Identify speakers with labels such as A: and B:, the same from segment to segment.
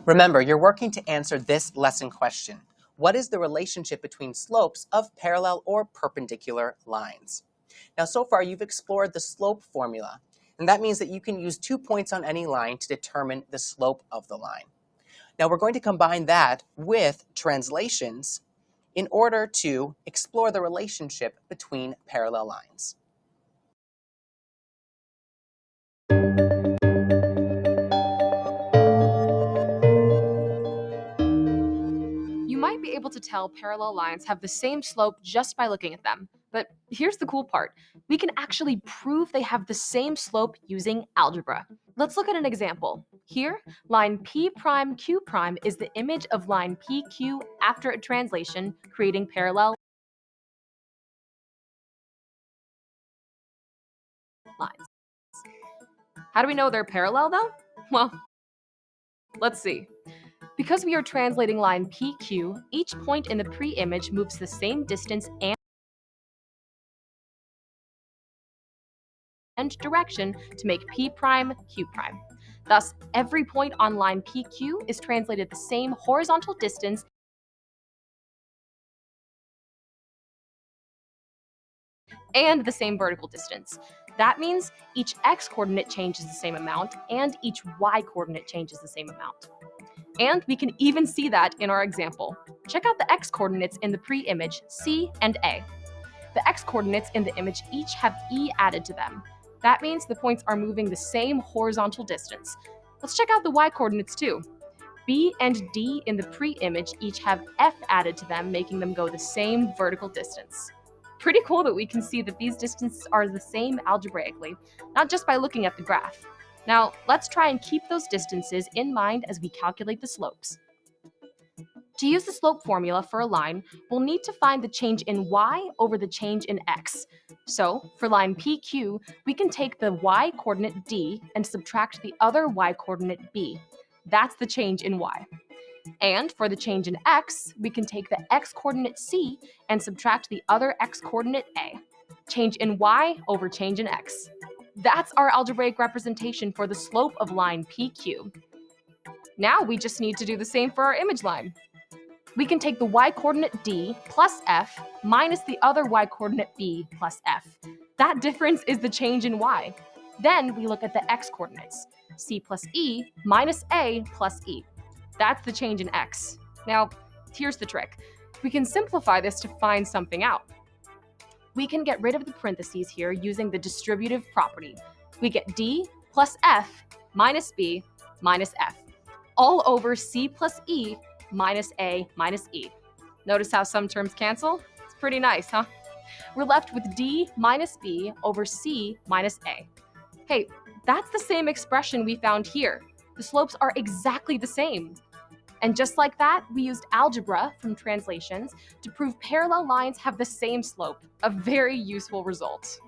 A: Remember, you're working to answer this lesson question. What is the relationship between slopes of parallel or perpendicular lines? Now, so far, you've explored the slope formula, and that means that you can use 2 points on any line to determine the slope of the line. Now, we're going to combine that with translations in order to explore the relationship between parallel lines.
B: You might be able to tell parallel lines have the same slope just by looking at them. But here's the cool part. We can actually prove they have the same slope using algebra. Let's look at an example. Here, line P prime Q prime is the image of line PQ after a translation, creating parallel lines. How do we know they're parallel though? Well, let's see. Because we are translating line PQ, each point in the pre-image moves the same distance and direction to make P prime Q prime. Thus, every point on line PQ is translated the same horizontal distance and the same vertical distance. That means each x-coordinate changes the same amount and each y-coordinate changes the same amount. And we can even see that in our example. Check out the x-coordinates in the pre-image C and A. The x-coordinates in the image each have e added to them. That means the points are moving the same horizontal distance. Let's check out the y-coordinates too. B and D in the pre-image each have f added to them, making them go the same vertical distance. Pretty cool that we can see that these distances are the same algebraically, not just by looking at the graph. Now, let's try and keep those distances in mind as we calculate the slopes. To use the slope formula for a line, we'll need to find the change in y over the change in x. So, for line PQ, we can take the y-coordinate d and subtract the other y-coordinate b. That's the change in y. And for the change in x, we can take the x-coordinate c and subtract the other x-coordinate a. Change in y over change in x. That's our algebraic representation for the slope of line PQ. Now we just need to do the same for our image line. We can take the y-coordinate d plus f minus the other y-coordinate b plus f. That difference is the change in y. Then we look at the x-coordinates, c plus e minus a plus e. That's the change in x. Now, here's the trick. We can simplify this to find something out. We can get rid of the parentheses here using the distributive property. We get d plus f minus b minus f, all over c plus e minus a minus e. Notice how some terms cancel? It's pretty nice, huh? We're left with d minus b over c minus a. Hey, that's the same expression we found here. The slopes are exactly the same. And just like that, we used algebra from translations to prove parallel lines have the same slope, a very useful result.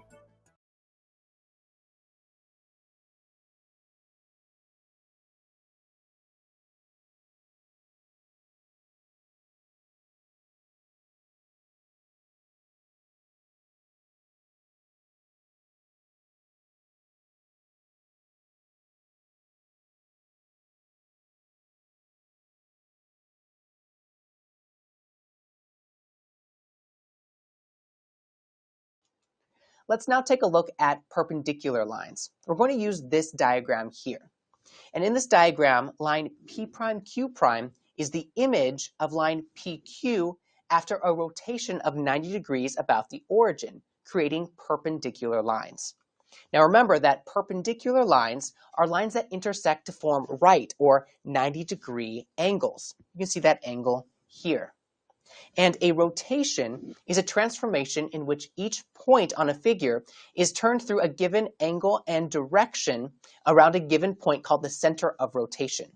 A: Let's now take a look at perpendicular lines. We're going to use this diagram here. And in this diagram, line P prime Q prime is the image of line PQ after a rotation of 90 degrees about the origin, creating perpendicular lines. Now remember that perpendicular lines are lines that intersect to form right or 90-degree angles. You can see that angle here. And a rotation is a transformation in which each point on a figure is turned through a given angle and direction around a given point called the center of rotation.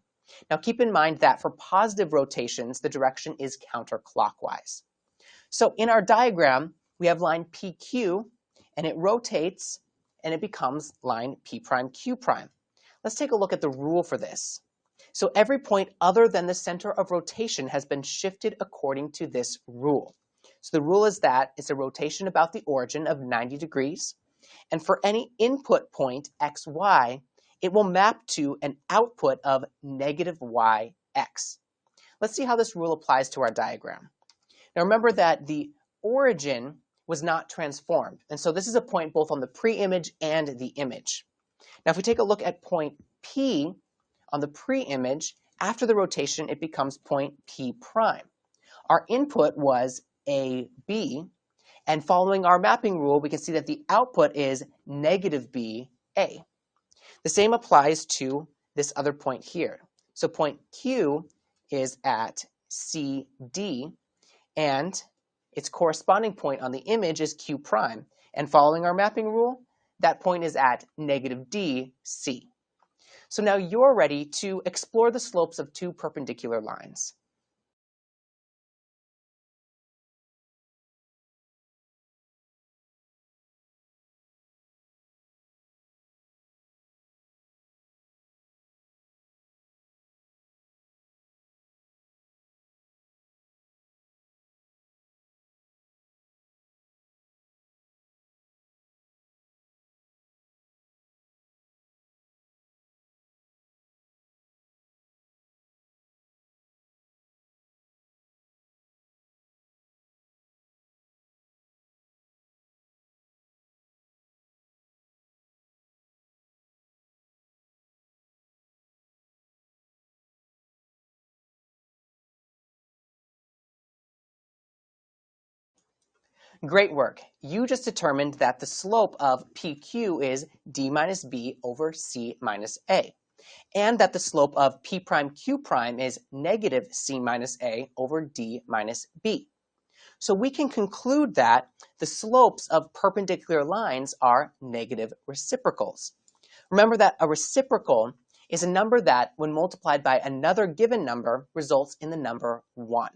A: Now keep in mind that for positive rotations, the direction is counterclockwise. So in our diagram, we have line PQ, and it rotates, and it becomes line P prime Q prime. Let's take a look at the rule for this. So every point other than the center of rotation has been shifted according to this rule. So the rule is that it's a rotation about the origin of 90 degrees. And for any input point, xy, it will map to an output of negative y, x. Let's see how this rule applies to our diagram. Now remember that the origin was not transformed, and so this is a point both on the pre-image and the image. Now if we take a look at point P on the pre-image, after the rotation it becomes point P prime. Our input was a, b, and following our mapping rule, we can see that the output is negative b, a. The same applies to this other point here. So point Q is at C, D, and its corresponding point on the image is Q prime. And following our mapping rule, that point is at negative D, C. So now you're ready to explore the slopes of two perpendicular lines. Great work. You just determined that the slope of PQ is D minus B over C minus A, and that the slope of P prime Q prime is negative C minus A over D minus B. So we can conclude that the slopes of perpendicular lines are negative reciprocals. Remember that a reciprocal is a number that, when multiplied by another given number, results in the number 1.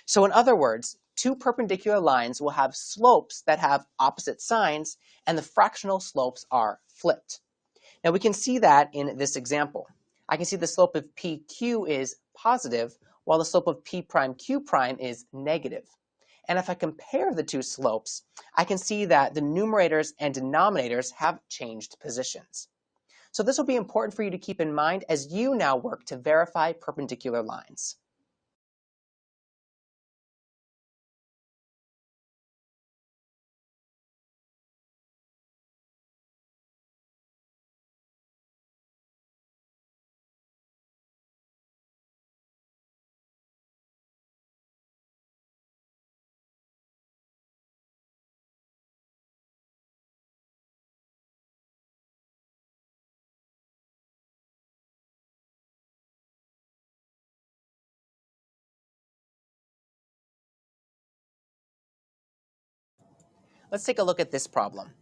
A: So in other words, two perpendicular lines will have slopes that have opposite signs, and the fractional slopes are flipped. Now we can see that in this example. I can see the slope of PQ is positive, while the slope of P prime Q prime is negative. And if I compare the two slopes, I can see that the numerators and denominators have changed positions. So this will be important for you to keep in mind as you now work to verify perpendicular lines. Let's take a look at this problem.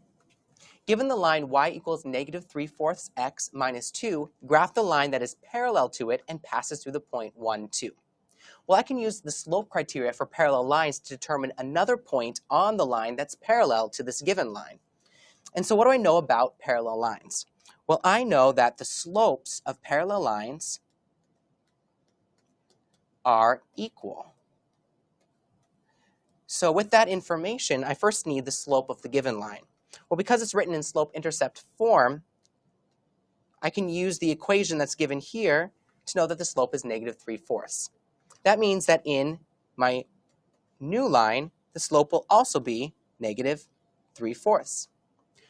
A: Given the line y equals negative 3/4 x minus 2, graph the line that is parallel to it and passes through the point 1, 2. Well, I can use the slope criteria for parallel lines to determine another point on the line that's parallel to this given line. And so what do I know about parallel lines? Well, I know that the slopes of parallel lines are equal. So with that information, I first need the slope of the given line. Well, because it's written in slope-intercept form, I can use the equation that's given here to know that the slope is negative 3/4. That means that in my new line, the slope will also be negative 3/4.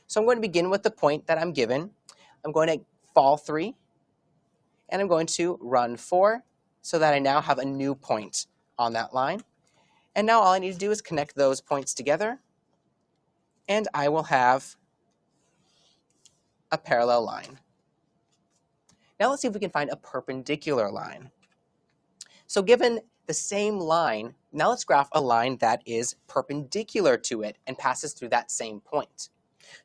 A: So I'm going to begin with the point that I'm given. I'm going to fall 3, and I'm going to run 4, so that I now have a new point on that line. And now all I need to do is connect those points together, and I will have a parallel line. Now let's see if we can find a perpendicular line. So given the same line, now let's graph a line that is perpendicular to it and passes through that same point.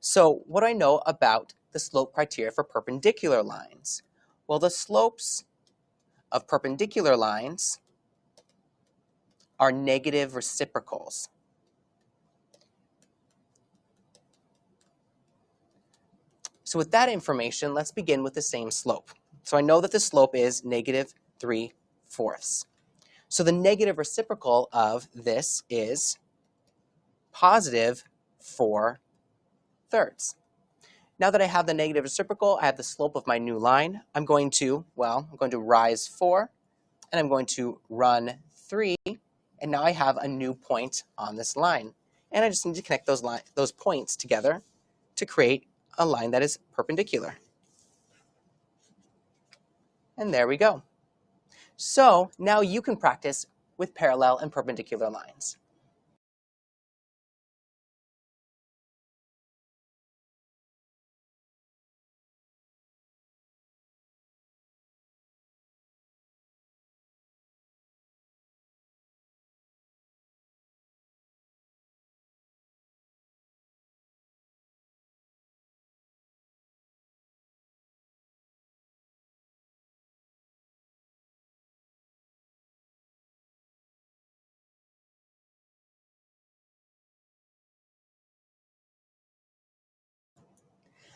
A: So what do I know about the slope criteria for perpendicular lines? Well, the slopes of perpendicular lines are negative reciprocals. So with that information, let's begin with the same slope. So I know that the slope is negative 3/4. So the negative reciprocal of this is positive 4/3. Now that I have the negative reciprocal, I have the slope of my new line. I'm going to rise 4, and I'm going to run 3, and now I have a new point on this line. And I just need to connect those points together to create a line that is perpendicular. And there we go. So now you can practice with parallel and perpendicular lines.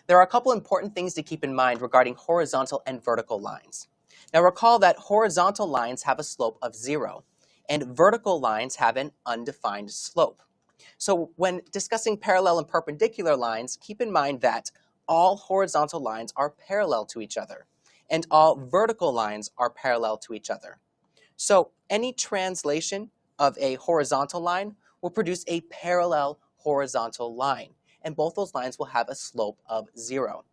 A: There are a couple important things to keep in mind regarding horizontal and vertical lines. Now recall that horizontal lines have a slope of 0, and vertical lines have an undefined slope. So when discussing parallel and perpendicular lines, keep in mind that all horizontal lines are parallel to each other, and all vertical lines are parallel to each other. So any translation of a horizontal line will produce a parallel horizontal line, and both those lines will have a slope of 0.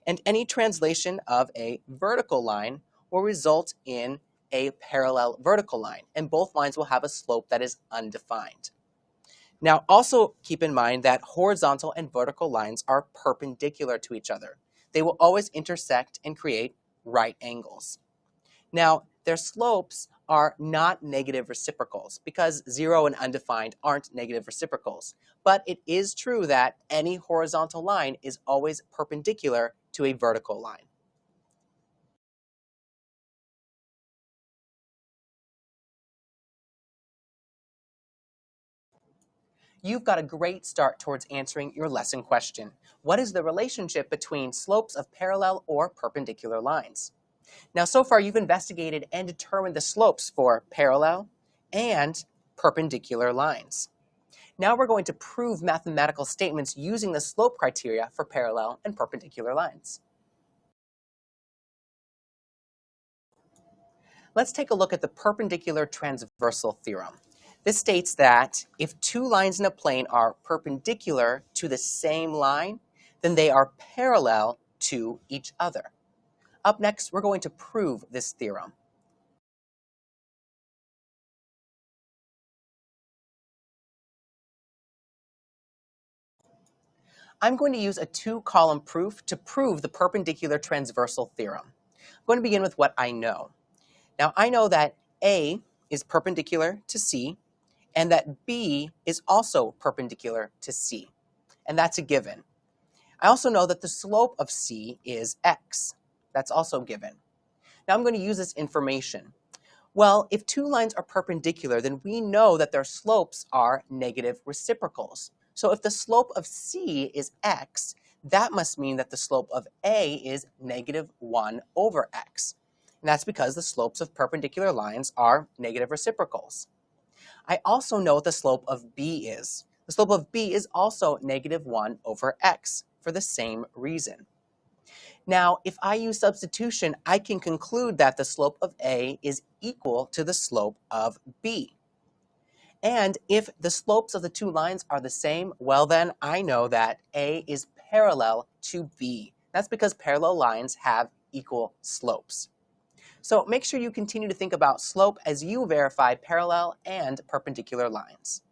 A: And any translation of a vertical line will result in a parallel vertical line, and both lines will have a slope that is undefined. Now, also keep in mind that horizontal and vertical lines are perpendicular to each other. They will always intersect and create right angles. Now, their slopes are not negative reciprocals because 0 and undefined aren't negative reciprocals. But it is true that any horizontal line is always perpendicular to a vertical line. You've got a great start towards answering your lesson question. What is the relationship between slopes of parallel or perpendicular lines? Now, so far you've investigated and determined the slopes for parallel and perpendicular lines. Now we're going to prove mathematical statements using the slope criteria for parallel and perpendicular lines. Let's take a look at the perpendicular transversal theorem. This states that if two lines in a plane are perpendicular to the same line, then they are parallel to each other. Up next, we're going to prove this theorem. I'm going to use a two-column proof to prove the perpendicular transversal theorem. I'm going to begin with what I know. Now, I know that A is perpendicular to C, and that B is also perpendicular to C, and that's a given. I also know that the slope of C is x. That's also given. Now I'm going to use this information. Well, if two lines are perpendicular, then we know that their slopes are negative reciprocals. So if the slope of C is x, that must mean that the slope of A is negative 1 over x. And that's because the slopes of perpendicular lines are negative reciprocals. I also know what the slope of B is. The slope of B is also negative 1 over x for the same reason. Now, if I use substitution, I can conclude that the slope of A is equal to the slope of B. And if the slopes of the two lines are the same, well then I know that A is parallel to B. That's because parallel lines have equal slopes. So make sure you continue to think about slope as you verify parallel and perpendicular lines.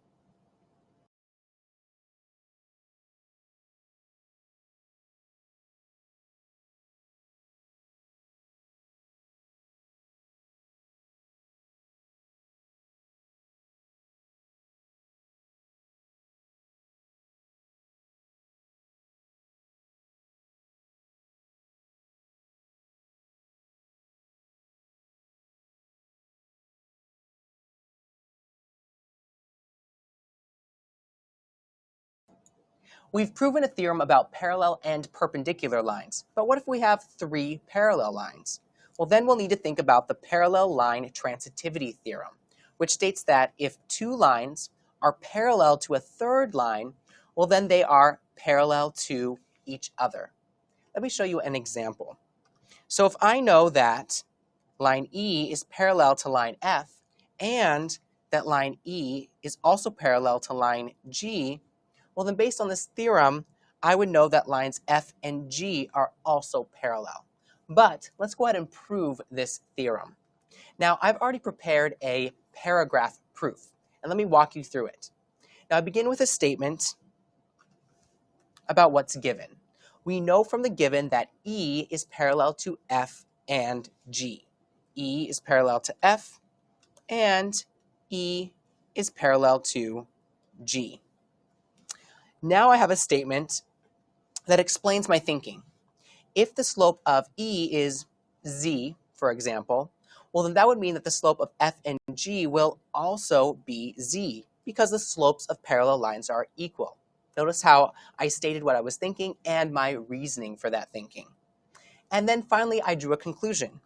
A: We've proven a theorem about parallel and perpendicular lines, but what if we have three parallel lines? Well, then we'll need to think about the parallel line transitivity theorem, which states that if two lines are parallel to a third line, well, then they are parallel to each other. Let me show you an example. So if I know that line E is parallel to line F, and that line E is also parallel to line G, well then based on this theorem, I would know that lines F and G are also parallel. But let's go ahead and prove this theorem. Now, I've already prepared a paragraph proof, and let me walk you through it. Now, I begin with a statement about what's given. We know from the given that E is parallel to F and G. E is parallel to F, and E is parallel to G. Now I have a statement that explains my thinking. If the slope of E is Z, for example, well then that would mean that the slope of F and G will also be Z, because the slopes of parallel lines are equal. Notice how I stated what I was thinking and my reasoning for that thinking. And then finally I drew a conclusion.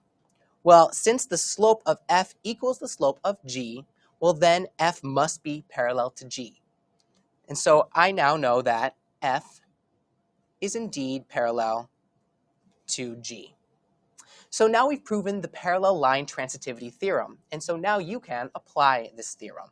A: Well, since the slope of F equals the slope of G, well then F must be parallel to G. And so I now know that F is indeed parallel to G. So now we've proven the parallel line transitivity theorem, and so now you can apply this theorem.